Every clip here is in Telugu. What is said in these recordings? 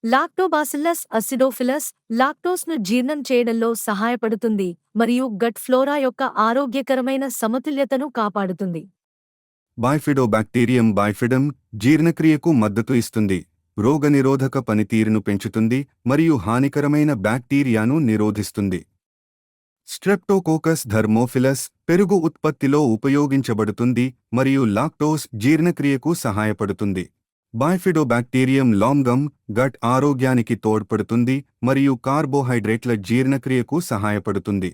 లాక్టోబాసిల్లస్ అసిడోఫిలస్ లాక్టోస్ను జీర్ణం చేయడంలో సహాయపడుతుంది మరియు గట్ ఫ్లోరా యొక్క ఆరోగ్యకరమైన సమతుల్యతను కాపాడుతుంది. బైఫిడోబాక్టీరియం బైఫిడమ్ జీర్ణక్రియకు మద్దతు ఇస్తుంది, రోగనిరోధక పనితీరును పెంచుతుంది మరియు హానికరమైన బ్యాక్టీరియాను నిరోధిస్తుంది. స్ట్రెప్టోకోకస్ థర్మోఫిలస్ పెరుగు ఉత్పత్తిలో ఉపయోగించబడుతుంది మరియు లాక్టోస్ జీర్ణక్రియకు సహాయపడుతుంది. బైఫిడోబాక్టీరియం లాంగమ్ గట్ ఆరోగ్యానికి తోడ్పడుతుంది మరియు కార్బోహైడ్రేట్ల జీర్ణక్రియకు సహాయపడుతుంది.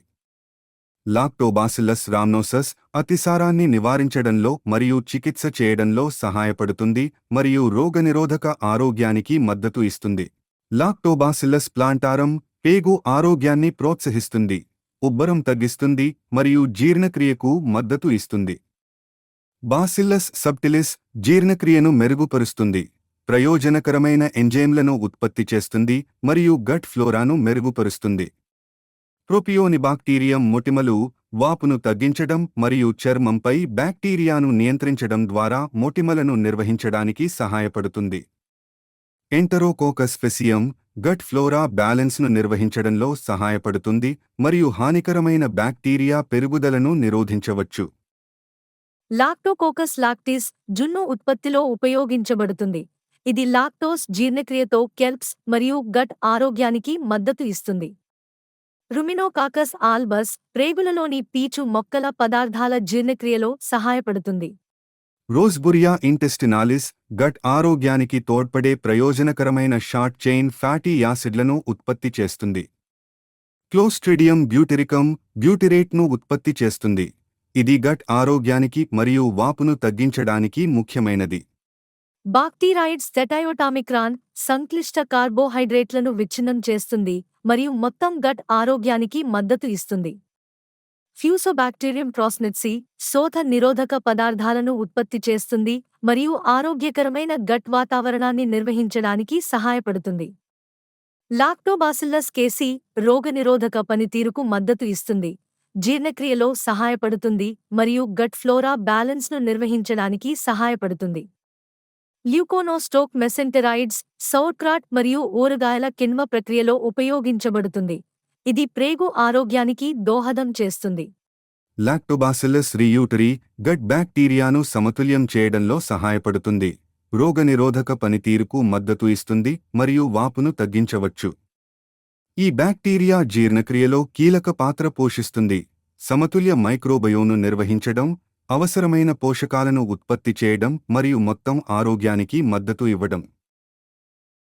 లాక్టోబాసిల్లస్ రామ్నోసస్ అతిసారాన్ని నివారించడంలో మరియు చికిత్స చేయడంలో సహాయపడుతుంది మరియు రోగనిరోధక ఆరోగ్యానికి మద్దతు ఇస్తుంది. లాక్టోబాసిల్లస్ ప్లాంటారం పేగు ఆరోగ్యాన్ని ప్రోత్సహిస్తుంది, ఉబ్బరం తగ్గిస్తుంది మరియు జీర్ణక్రియకు మద్దతు ఇస్తుంది. బాసిల్లస్ సబ్టిలిస్ జీర్ణక్రియను మెరుగుపరుస్తుంది, ప్రయోజనకరమైన ఎంజైమ్లను ఉత్పత్తి చేస్తుంది మరియు గట్ ఫ్లోరాను మెరుగుపరుస్తుంది. ప్రొపియోనిబాక్టీరియం మొటిమలు వాపును తగ్గించడం మరియు చర్మంపై బ్యాక్టీరియాను నియంత్రించడం ద్వారా మొటిమలను నిర్వహించడానికి సహాయపడుతుంది. ఎంటరోకోకస్ ఫెసియం గట్ ఫ్లోరా బ్యాలెన్స్ను నిర్వహించడంలో సహాయపడుతుంది మరియు హానికరమైన బ్యాక్టీరియా పెరుగుదలను నిరోధించవచ్చు. లాక్టోకోకస్ లాక్టిస్ జున్ను ఉత్పత్తిలో ఉపయోగించబడుతుంది. ఇది లాక్టోస్ జీర్ణక్రియతో కెల్ప్స్ మరియు గట్ ఆరోగ్యానికి మద్దతు ఇస్తుంది. రుమినోకాకస్ ఆల్బస్ ప్రేగులలోని పీచు మొక్కల పదార్థాల జీర్ణక్రియలో సహాయపడుతుంది. రోస్బురియా ఇంటెస్టినాలిస్ గట్ ఆరోగ్యానికి తోడ్పడే ప్రయోజనకరమైన షార్ట్ చైన్ ఫ్యాటీ యాసిడ్లను ఉత్పత్తి చేస్తుంది. క్లోస్ట్రిడియం బ్యూటెరికమ్ బ్యూటిరేట్ను ఉత్పత్తి చేస్తుంది, ఇది గట్ ఆరోగ్యానికి మరియు వాపును తగ్గించడానికి ముఖ్యమైనది. బాక్టీరాయిడ్స్ థెటయోటామిక్రాన్ సంక్లిష్ట కార్బోహైడ్రేట్లను విచ్ఛిన్నం చేస్తుంది మరియు మొత్తం గట్ ఆరోగ్యానికి మద్దతు ఇస్తుంది. ఫ్యూసోబాక్టీరియం ప్రోస్నిట్సి శోథ నిరోధక పదార్థాలను ఉత్పత్తి చేస్తుంది మరియు ఆరోగ్యకరమైన గట్ వాతావరణాన్ని నిర్వహించడానికి సహాయపడుతుంది. లాక్టోబాసిల్లస్ కేసి రోగనిరోధక పనితీరుకు మద్దతు ఇస్తుంది, జీర్ణక్రియలో సహాయపడుతుంది మరియు గట్ ఫ్లోరా బ్యాలెన్స్ను నిర్వహించడానికి సహాయపడుతుంది. ల్యూకోనోస్టోక్ మెసెంటెరాయిడ్స్ సౌర్క్రాట్ మరియు ఊరగాయల కిణ్వ ప్రక్రియలో ఉపయోగించబడుతుంది, ఇది ప్రేగు ఆరోగ్యానికి దోహదం చేస్తుంది. లాక్టోబాసిల్లస్ రియూటరీ గట్ బ్యాక్టీరియాను సమతుల్యం చేయడంలో సహాయపడుతుంది, రోగనిరోధక పనితీరుకు మద్దతు ఇస్తుంది మరియు వాపును తగ్గించవచ్చు. ఈ బ్యాక్టీరియా జీర్ణక్రియలో కీలక పాత్ర పోషిస్తుంది, సమతుల్య మైక్రోబయోను నిర్వహించడం, అవసరమైన పోషకాలను ఉత్పత్తి చేయడం మరియు మొత్తం ఆరోగ్యానికి మద్దతు ఇవ్వడం.